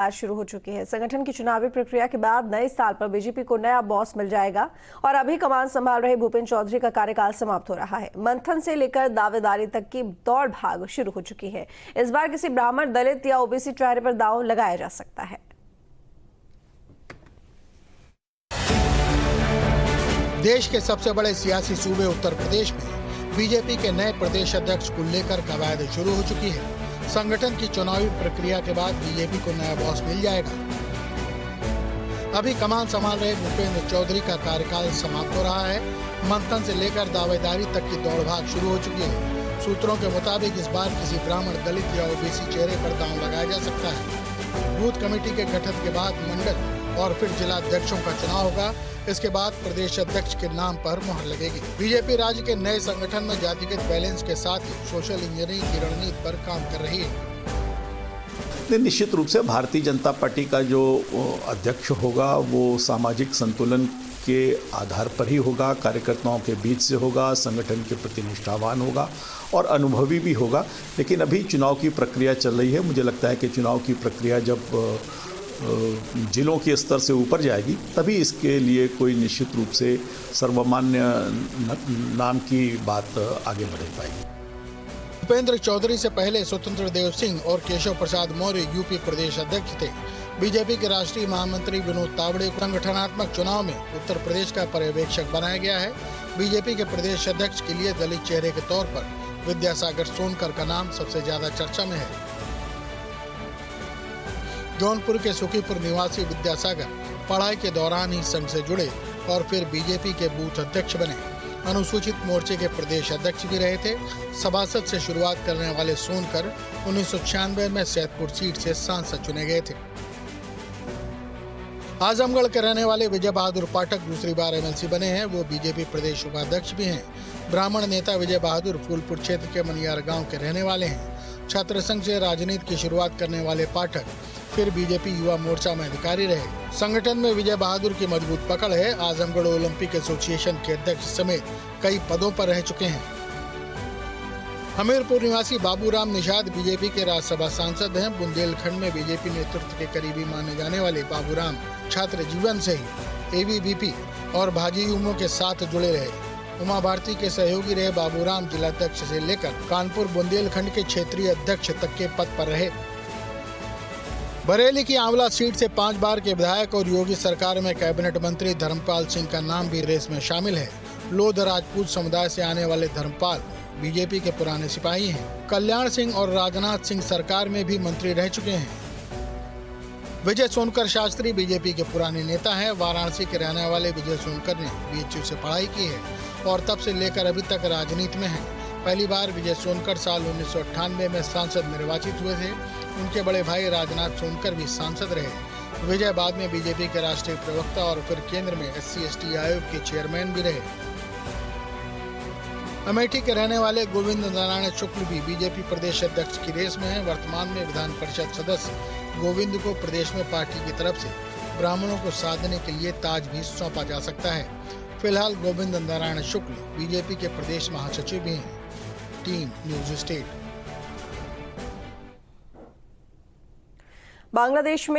आज शुरू हो चुकी है। संगठन की चुनावी प्रक्रिया के बाद नए साल पर बीजेपी को नया बॉस मिल जाएगा और अभी कमान संभाल रहे भूपेंद्र चौधरी का कार्यकाल समाप्त हो रहा है। मंथन से लेकर दावेदारी तक की दौड़ भाग शुरू हो चुकी है। इस बार किसी ब्राह्मण, दलित या ओबीसी चेहरे पर दांव लगाया जा सकता है। देश के सबसे बड़े सियासी सूबे उत्तर प्रदेश में बीजेपी के नए प्रदेश अध्यक्ष को लेकर कवायद शुरू हो चुकी है। संगठन की चुनावी प्रक्रिया के बाद बीजेपी को नया बॉस मिल जाएगा। अभी कमान संभाल रहे भूपेंद्र चौधरी का कार्यकाल समाप्त हो रहा है। मंथन से लेकर दावेदारी तक की दौड़ भाग शुरू हो चुकी है। सूत्रों के मुताबिक इस बार किसी ब्राह्मण, दलित या ओबीसी चेहरे पर दांव लगाया जा सकता है। बूथ कमेटी के गठन के बाद मंडल और फिर जिला अध्यक्षों का चुनाव होगा। इसके बाद प्रदेश अध्यक्ष के नाम पर मुहर लगेगी। बीजेपी राज्य के नए संगठन में जातिगत बैलेंस के साथ ही सोशल इंजीनियरिंग की रणनीति पर काम कर रही है। निश्चित रूप से भारतीय जनता पार्टी का जो अध्यक्ष होगा वो सामाजिक संतुलन के आधार पर ही होगा, कार्यकर्ताओं के बीच से होगा, संगठन के प्रति निष्ठावान होगा और अनुभवी भी होगा। लेकिन अभी चुनाव की प्रक्रिया चल रही है। मुझे लगता है कि चुनाव की प्रक्रिया जब जिलों के स्तर से ऊपर जाएगी तभी इसके लिए कोई निश्चित रूप से सर्वमान्य नाम की बात आगे बढ़ पाएगी। भूपेंद्र चौधरी से पहले स्वतंत्र देव सिंह और केशव प्रसाद मौर्य यूपी प्रदेश अध्यक्ष थे। बीजेपी के राष्ट्रीय महामंत्री विनोद तावड़े को संगठनात्मक चुनाव में उत्तर प्रदेश का पर्यवेक्षक बनाया गया है। बीजेपी के प्रदेश अध्यक्ष के लिए दलित चेहरे के तौर पर विद्यासागर सोनकर का नाम सबसे ज्यादा चर्चा में है। जौनपुर के सुखीपुर निवासी विद्यासागर पढ़ाई के दौरान ही संघ से जुड़े और फिर बीजेपी के बूथ अध्यक्ष बने। अनुसूचित मोर्चे के प्रदेश अध्यक्ष भी रहे थे। सभासद से शुरुआत करने वाले सोनकर 1996 में सैदपुर सीट से सांसद चुने गए थे। आजमगढ़ के रहने वाले विजय बहादुर पाठक दूसरी बार एमएलसी बने हैं। वो बीजेपी प्रदेश उपाध्यक्ष भी हैं। ब्राह्मण नेता विजय बहादुर फूलपुर क्षेत्र के मनियार गांव के रहने वाले हैं। छात्र संघ से राजनीति की शुरुआत करने वाले पाठक फिर बीजेपी युवा मोर्चा में अधिकारी रहे। संगठन में विजय बहादुर की मजबूत पकड़ है। आजमगढ़ ओलंपिक एसोसिएशन के अध्यक्ष समेत कई पदों पर रह चुके हैं। हमीरपुर निवासी बाबूराम निषाद बीजेपी के राज्यसभा सांसद हैं। बुंदेलखंड में बीजेपी नेतृत्व के करीबी माने जाने वाले बाबूराम छात्र जीवन से ही एबीवीपी और भाजयुमो के साथ जुड़े रहे। उमा भारती के सहयोगी रहे बाबूराम जिलाध्यक्ष से लेकर कानपुर बुंदेलखंड के क्षेत्रीय अध्यक्ष तक के पद पर रहे। बरेली की आंवला सीट से 5 बार के विधायक और योगी सरकार में कैबिनेट मंत्री धर्मपाल सिंह का नाम भी रेस में शामिल है। लोध राजपूत समुदाय से आने वाले धर्मपाल बीजेपी के पुराने सिपाही हैं। कल्याण सिंह और राजनाथ सिंह सरकार में भी मंत्री रह चुके हैं। विजय सोनकर शास्त्री बीजेपी के पुराने नेता हैं। वाराणसी के रहने वाले विजय सोनकर ने बीएचयू से पढ़ाई की है और तब से लेकर अभी तक राजनीति में हैं। पहली बार विजय सोनकर साल 1998 में सांसद निर्वाचित हुए थे। उनके बड़े भाई राजनाथ सोनकर भी सांसद रहे। विजय बाद में बीजेपी के राष्ट्रीय प्रवक्ता और फिर केंद्र में SC/ST आयोग के चेयरमैन भी रहे। अमेठी के रहने वाले गोविंद नारायण शुक्ल भी बीजेपी प्रदेश अध्यक्ष की रेस में हैं। वर्तमान में विधान परिषद सदस्य गोविंद को प्रदेश में पार्टी की तरफ से ब्राह्मणों को साधने के लिए ताज भी सौंपा जा सकता है। फिलहाल गोविंद नारायण शुक्ल बीजेपी के प्रदेश महासचिव भी हैं। Team news state. बांग्लादेश में